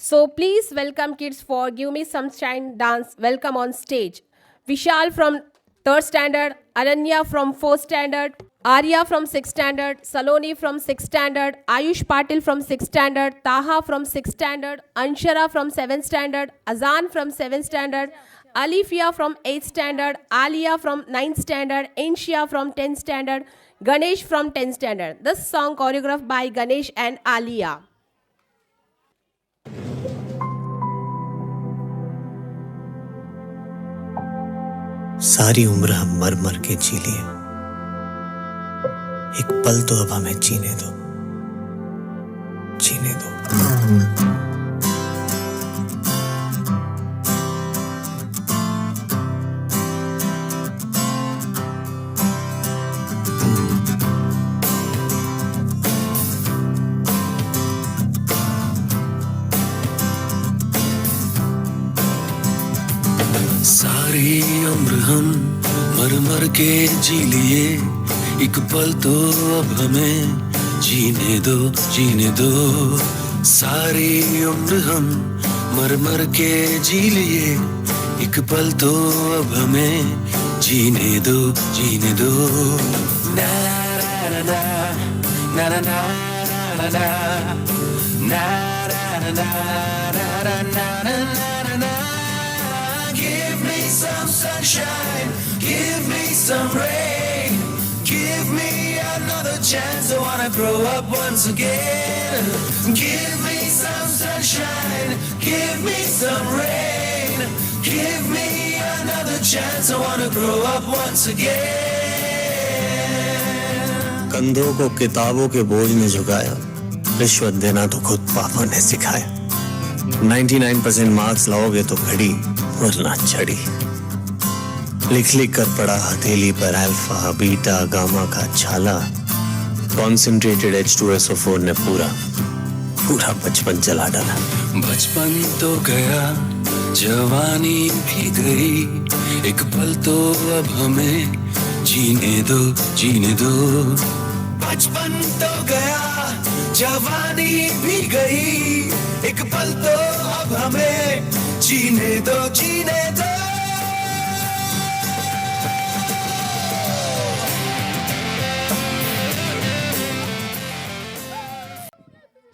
So please welcome kids for Give Me Some Shine dance. Welcome on stage. Vishal from 3rd standard, Aranya from 4th standard, Arya from 6th standard, Saloni from 6th standard, Ayush Patil from 6th standard, Taha from 6th standard, Anshara from 7th standard, Azan from 7th standard, Alifia from 8th standard, Alia from 9th standard, Inshia from 10th standard, Ganesh from 10th standard. This song choreographed by Ganesh and Alia. सारी उम्र हम मर मर के जी लिए, एक पल तो अब हमें जीने दो, जीने दो। सारी उम्र हम मर मर के जी लिए, एक पल तो अब हमें जीने दो, जीने दो। सारी उम्र हम मर मर के जी लिए, एक पल तो अब हमें जीने दो, जीने दो। ना ना ना ना ना ना ना ना ना ना ना ना। Give me some sunshine, give me some rain, give me another chance. I wanna grow up once again. Give me some sunshine, give me some rain, give me another chance. I wanna grow up once again. कंधों को किताबों के बोझ ने झुकाया, रिश्वत देना तो खुद पापा ने सिखाया। 99% मार्क्स लाओगे तो घड़ी वरना छड़ी, लिख लिख कर पड़ा हथेली पर अल्फा बीटा गामा का छाला। कॉन्सेंट्रेटेड H2SO4 ने पूरा पूरा बचपन जला डाला। बचपन तो गया, जवानी भी गई, एक पल तो अब हमें जीने दो, जीने दो। बचपन तो गया, जवानी भी गई, एक पल तो अब हमें जीने दो, जीने दो।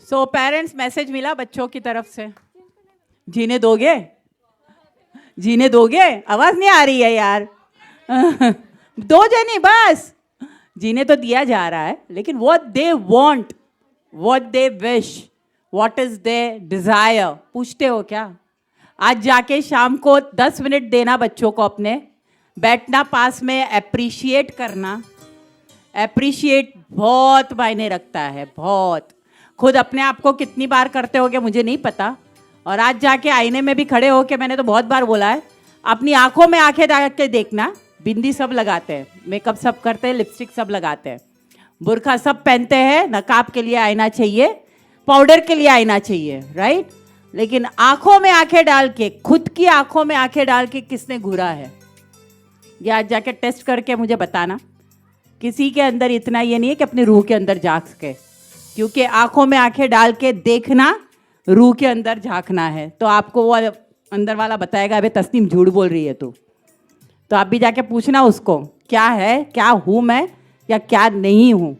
सो पेरेंट्स मैसेज मिला बच्चों की तरफ से, जीने दोगे, जीने दोगे? आवाज नहीं आ रही है यार। दो जनी बस, जीने तो दिया जा रहा है, लेकिन what they want, what they wish, what is their desire, पूछते हो क्या? आज जाके शाम को 10 मिनट देना बच्चों को, अपने बैठना पास में, अप्रिशिएट करना। अप्रिशिएट बहुत मायने रखता है, बहुत। खुद अपने आप को कितनी बार करते होगे मुझे नहीं पता, और आज जाके आईने में भी खड़े होके मैंने तो बहुत बार बोला है, अपनी आंखों में आंखें डाल के देखना। बिंदी सब लगाते हैं, मेकअप सब करते हैं, लिपस्टिक सब लगाते हैं, बुर्का सब पहनते हैं, नकाब के लिए आईना चाहिए, पाउडर के लिए आईना चाहिए, राइट? लेकिन आंखों में आंखें डाल के, खुद की आंखों में आंखें डाल के किसने घूरा है? ये आज जाके टेस्ट करके मुझे बताना। किसी के अंदर इतना ये नहीं है कि अपनी रूह के अंदर झांक सके, क्योंकि आंखों में आंखें डाल के देखना, रूह के अंदर झांकना है। तो आपको वो अंदर वाला बताएगा, अबे तस्नीम झूठ बोल रही है तू। तो आप भी जाके पूछना उसको, क्या है, क्या हूँ मैं या क्या नहीं हूँ।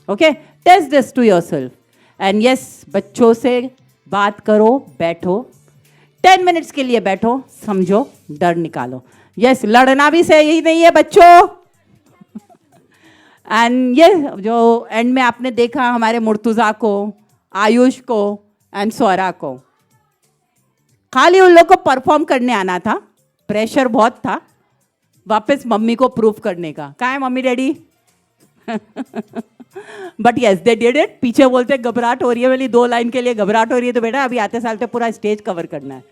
Okay, test this to yourself and yes, बच्चों से बात करो, बैठो 10 मिनट्स के लिए, बैठो, समझो, डर निकालो। यस, लड़ना भी सही नहीं है बच्चों। एंड ये जो एंड में आपने देखा हमारे मुर्तुज़ा को, आयुष को एंड स्वरा को, खाली उन लोग को परफॉर्म करने आना था, प्रेशर बहुत था वापस मम्मी को प्रूफ करने का। कहाँ है mummy daddy? But yes, they did it. पीछे बोलते घबराहट हो रही है, वाली 2 लाइन के लिए घबराहट हो रही है, तो बेटा अभी आते साल तो पूरा स्टेज कवर करना है।